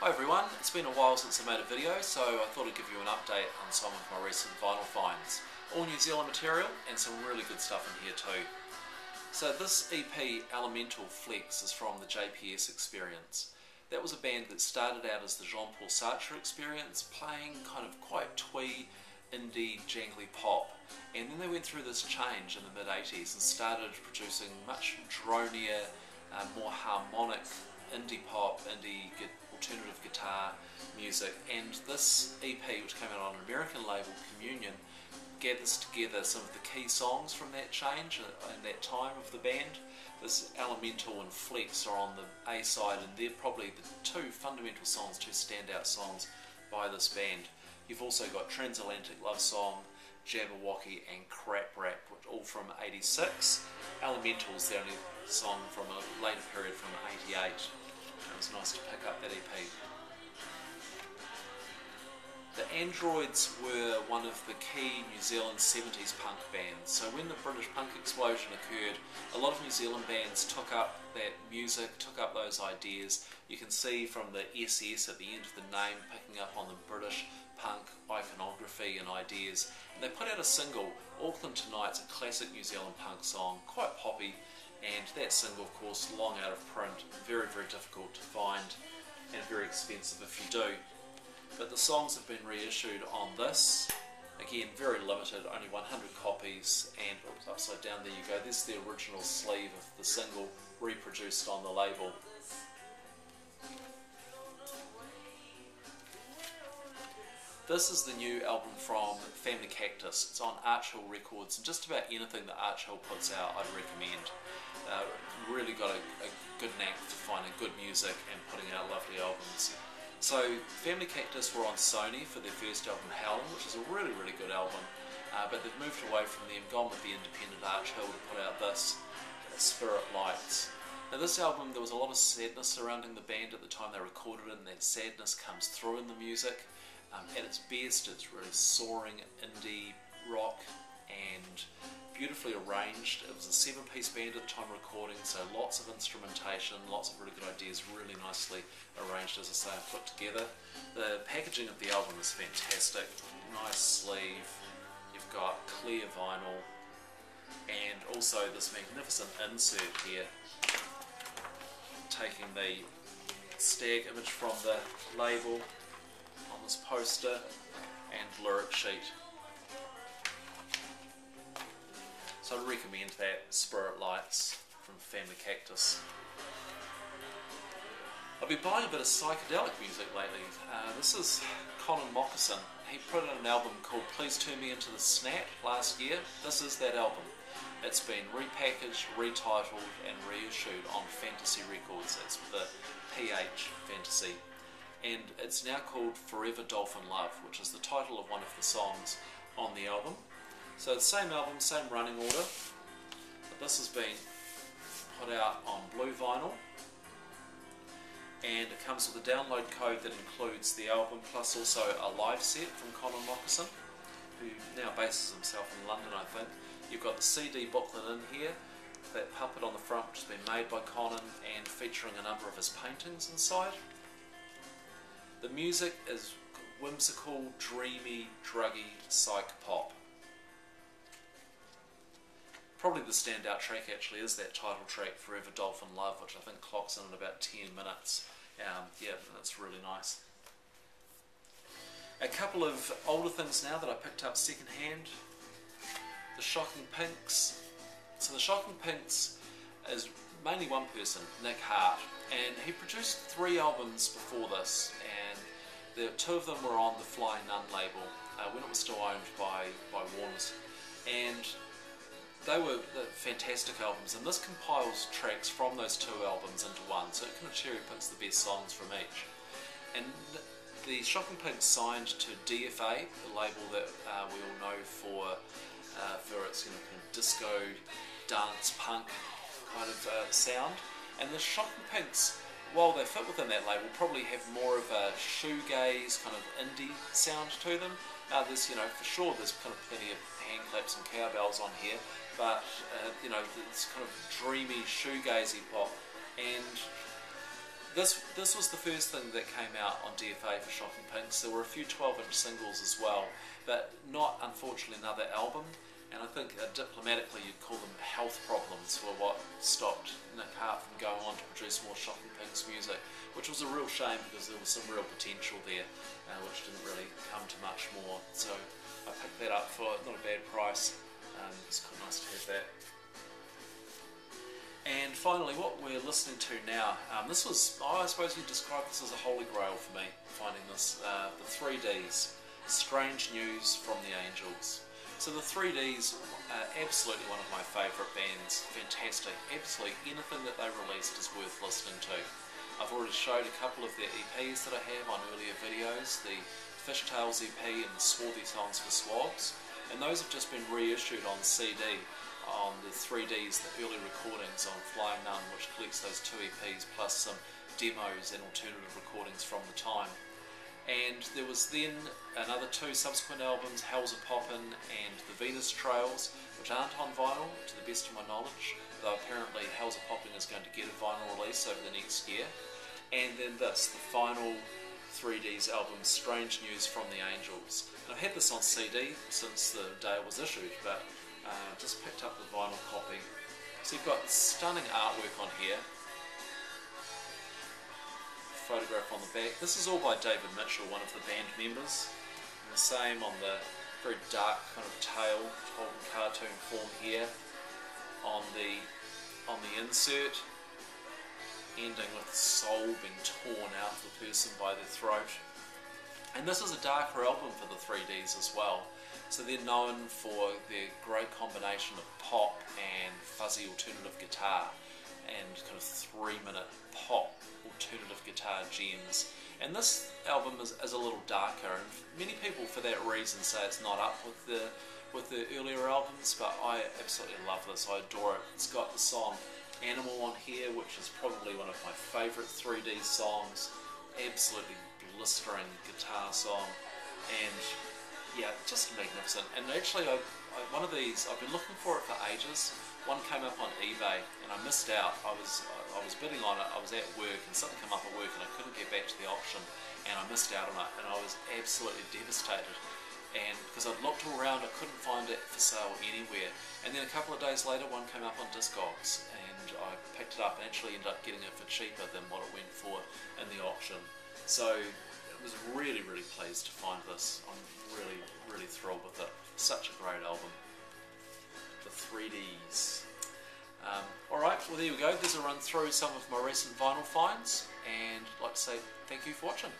Hi everyone, it's been a while since I made a video, so I thought I'd give you an update on some of my recent vinyl finds. All New Zealand material and some really good stuff in here too. So this EP, Elemental Flex, is from the JPS Experience. That was a band that started out as the Jean-Paul Sartre Experience, playing kind of quite twee, indie, jangly pop. And then they went through this change in the mid-80s and started producing much dronier, more harmonic indie pop, indie alternative guitar music. And this EP, which came out on an American label, Communion, gathers together some of the key songs from that change and that time of the band. This Elemental and Flex are on the A side, and they're probably the two fundamental songs, two standout songs by this band. You've also got Transatlantic Love Song, Jabberwocky and Crap Rap, all from '86. Elemental is the only song from a later period from '88. It was nice to pick up that EP. The Androids were one of the key New Zealand 70s punk bands. So when the British punk explosion occurred, a lot of New Zealand bands took up that music, took up those ideas. You can see from the SS at the end of the name picking up on the British punk iconography and ideas. And they put out a single, Auckland Tonight's a classic New Zealand punk song, quite poppy, and that single, of course, long out of print, very, very difficult to find and very expensive if you do. But the songs have been reissued on this, again very limited, only 100 copies, and oops, upside down, there you go, there's the original sleeve of the single reproduced on the label. This is the new album from Family Cactus. It's on Arch Hill Records, and just about anything that Arch Hill puts out I'd recommend. Really got a good knack for finding good music and putting out lovely albums. So Family Cactus were on Sony for their first album Howlin', which is a really, really good album, but they've moved away from them, gone with the independent Arch Hill to put out this, Spirit Lights. Now this album, there was a lot of sadness surrounding the band at the time they recorded it, and that sadness comes through in the music. At its best, it's really soaring indie rock and beautifully arranged. It was a 7-piece band at the time of recording, so lots of instrumentation, lots of really good ideas, really nicely arranged, as I say, and put together. The packaging of the album is fantastic. Nice sleeve, you've got clear vinyl, and also this magnificent insert here, taking the stag image from the label on this poster and lyric sheet. So I'd recommend that, Spirit Lights from Family Cactus. I've been buying a bit of psychedelic music lately. This is Conan Moccasin. He put out an album called Please Turn Me Into the Snap last year. This is that album. It's been repackaged, retitled and reissued on Fantasy Records. It's the PH Fantasy. And it's now called Forever Dolphin Love, which is the title of one of the songs on the album. So the same album, same running order, but this has been put out on blue vinyl, and it comes with a download code that includes the album plus also a live set from Conan Moccasin, who now bases himself in London, I think. You've got the CD booklet in here, that puppet on the front which has been made by Conan and featuring a number of his paintings inside. The music is whimsical, dreamy, druggy psych pop. Probably the standout track actually is that title track, Forever Dolphin Love, which I think clocks in at about 10 minutes. Yeah, that's really nice. A couple of older things now that I picked up second hand. The Shocking Pinks. So the Shocking Pinks is mainly one person, Nick Hart, and he produced 3 albums before this, and the 2 of them were on the Flying Nun label when it was still owned by Warner's, and they were fantastic albums, and this compiles tracks from those 2 albums into one, so it kind of cherry picks the best songs from each. And the Shocking Pinks signed to DFA, the label that we all know for its kind of disco, dance, punk kind of sound. And the Shocking Pinks, while they fit within that label, probably have more of a shoegaze kind of indie sound to them. There's, for sure there's kind of plenty of hand claps and cowbells on here, but it's kind of dreamy shoegazy pop, and this was the first thing that came out on DFA for Shocking Pinks. There were a few 12-inch singles as well, but not, unfortunately, another album. And I think diplomatically you'd call them health problems were what stopped Nick Hart from going on to produce more Shocking Pinks music, which was a real shame because there was some real potential there, which didn't really come to much more. So I picked that up for not a bad price. It's quite nice to have that. And finally, what we're listening to now, this was, I suppose you'd describe this as a holy grail for me, finding this, the 3Ds, Strange News from the Angels. So the 3Ds are absolutely one of my favourite bands, fantastic, absolutely anything that they released is worth listening to. I've already showed a couple of their EPs that I have on earlier videos, the Fishtails EP and the Swarthy Songs for Swabs, and those have just been reissued on CD. On the 3Ds, the early recordings on Flying Nun, which collects those 2 EPs plus some demos and alternative recordings from the time. And there was then another 2 subsequent albums, Hell's a Poppin' and The Venus Trails, which aren't on vinyl to the best of my knowledge, though apparently Hell's a Poppin' is going to get a vinyl release over the next year. And then this, the final 3Ds album, Strange News from the Angels. And I've had this on CD since the day it was issued, but just picked up the vinyl copy. So you've got stunning artwork on here. Photograph on the back. This is all by David Mitchell, one of the band members. And the same on the very dark kind of tail, told in cartoon form here. On the insert, ending with the soul being torn out of the person by their throat. And this is a darker album for the 3Ds as well. So they're known for their great combination of pop and fuzzy alternative guitar and kind of 3-minute pop alternative guitar gems. And this album is a little darker, and many people for that reason say it's not up with the earlier albums, but I absolutely love this, I adore it. It's got the song Animal on here, which is probably one of my favourite 3D songs, absolutely blistering guitar song, and yeah, just magnificent. And actually, one of these, I've been looking for it for ages. One came up on eBay, and I missed out. I was bidding on it. I was at work, and something came up at work, and I couldn't get back to the auction, and I missed out on it, and I was absolutely devastated. And because I'd looked all around, I couldn't find it for sale anywhere. And then a couple of days later, one came up on Discogs, and I picked it up and actually ended up getting it for cheaper than what it went for in the auction. So I was really, really pleased to find this. I'm really, really thrilled with it. Such a great album. The 3Ds. Alright, well there we go. There's a run through some of my recent vinyl finds, and I'd like to say thank you for watching.